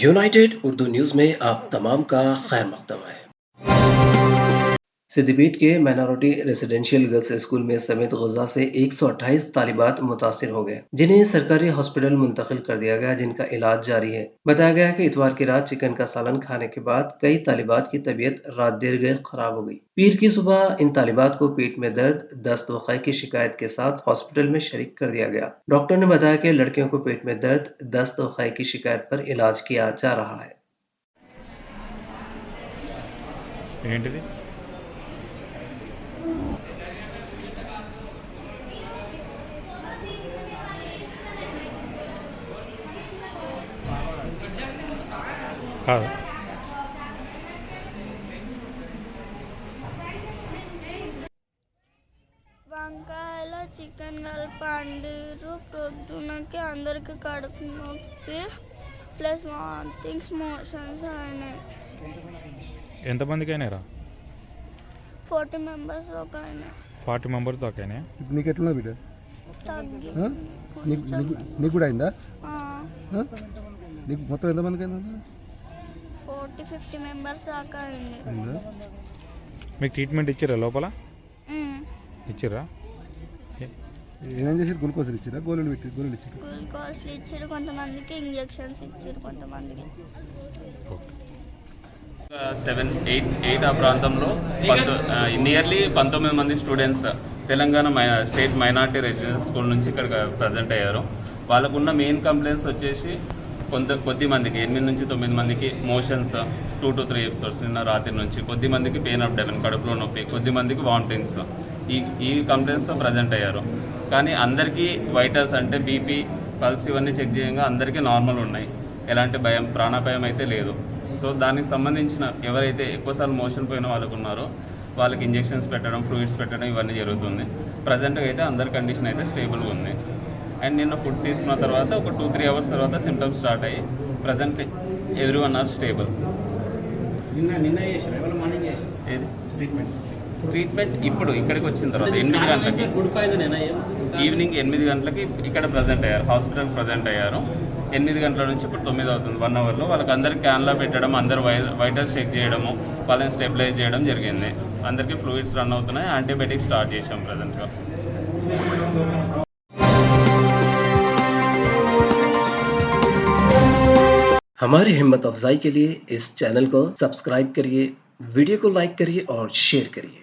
United Urdu news में आप तमाम का खैर मकदम है। सिद्दीपेट के माइनॉरिटी रेजिडेंशियल गर्ल्स स्कूल में समेत गजा से 128 तालिबात मुतासिर हो गए, जिन्हें सरकारी हॉस्पिटल मुंतकिल कर दिया गया, जिनका इलाज जारी है। बताया गया कि इतवार की रात चिकन का सालन खाने के बाद कई तालिबात की तबीयत रात देर गए खराब हो गई। पीर की सुबह इन तालिबात को पेट में दर्द, दस्त व खै की शिकायत के साथ हॉस्पिटल में शरीक कर दिया गया। डॉक्टर ने बताया कि लड़कियों को पेट में दर्द, दस्त व खै की शिकायत पर इलाज किया जा रहा है। ఏంటిది కాదు వంకాయలో చికెన్ కలిపి వండిర్రు. పొద్దునకి అందరికి కడుపు నొప్పి ప్లస్ వామిటింగ్స్ మోషన్స్ అయినాయి. ఎంతమందికి అయినారా? 40 మెంబర్స్ ఒక అయినాయి. 40 మెంబర్స్ దాకా అయినాయి. ఇప్పుడు నీకు ఎట్లున్నా బిడ్డ? తగ్గి నీకు కూడా అయిందా? ఆ, నీకు మొత్తం ఎంతమందికి అయిందా? 40-50 మెంబర్స్ దాకా అయింది. అయిందా? మీకు ట్రీట్మెంట్ ఇచ్చిరా లోపల? ఉమ్. ఇచ్చిరా? ఏమేం చేసి గ్లూకోజ్ ఇచ్చిరా? గోళీలు ఇచ్చిరా? గ్లూకోజ్లు ఇచ్చారు, కొంతమందికి ఇంజెక్షన్స్ ఇచ్చారు, కొంతమందికి 7-8 ఆ ప్రాంతంలో నియర్లీ 19 మంది students Telangana state minority residential school నుంచి ఇక్కడ ప్రజెంట్ అయ్యారు. వాళ్ళకున్న మెయిన్ కంప్లైంట్స్ వచ్చేసి కొద్ది మందికి 8 నుంచి 9 మందికి మోషన్స్ 2 to 3 ఎపిసోడ్స్ నిన్న రాత్రి నుంచి, కొద్ది మందికి పెయిన్ అబ్డమెన్ కడుపులో నొప్పి, కొద్ది మందికి వామిటింగ్స్, ఈ కంప్లైంట్స్తో ప్రజెంట్ అయ్యారు. కానీ అందరికీ వైటల్స్ అంటే బీపీ, పల్స్ ఇవన్నీ చెక్ చేయంగా అందరికీ నార్మల్ ఉన్నాయి. ఎలాంటి భయం, ప్రాణాపాయం అయితే లేదు. సో దానికి సంబంధించిన ఎవరైతే ఎక్కువసార్లు మోషన్ పోయిన వాళ్ళకు ఉన్నారో వాళ్ళకి ఇంజెక్షన్స్ పెట్టడం, ఫ్లూయిడ్స్ పెట్టడం ఇవన్నీ జరుగుతుంది. ప్రజెంట్గా అయితే అందరి కండిషన్ అయితే స్టేబుల్గా ఉంది. అండ్ నిన్న ఫుడ్ తీసుకున్న తర్వాత ఒక 2-3 అవర్స్ తర్వాత సిమ్టమ్స్ స్టార్ట్ అయ్యి present every one or stable. ఏది ట్రీట్మెంట్ ఇప్పుడు ఇక్కడికి వచ్చిన తర్వాత 8 గంటలకి, ఈవినింగ్ 8 గంటలకి ఇక్కడ ప్రజెంట్ అయ్యారు, హాస్పిటల్ ప్రజెంట్ అయ్యారు. 8 గంటల నుంచి ఇప్పుడు 9 అవుతుంది. 1 అవర్లో వాళ్ళకి అందరికి క్యాన్లో పెట్టడం, అందరు వైటల్స్ చెక్ చేయడము, వాళ్ళని స్టెబిలైజ్ చేయడం జరిగింది. అందరికీ ఫ్లూయిడ్స్ రన్ అవుతున్నాయి. యాంటీబయాటిక్స్ స్టార్ట్ చేసాం ప్రజెంట్గా. हमारी हिम्मत अफजाई के लिए इस चैनल को सब्सक्राइब करिए, वीडियो को लाइक करिए और शेयर करिए।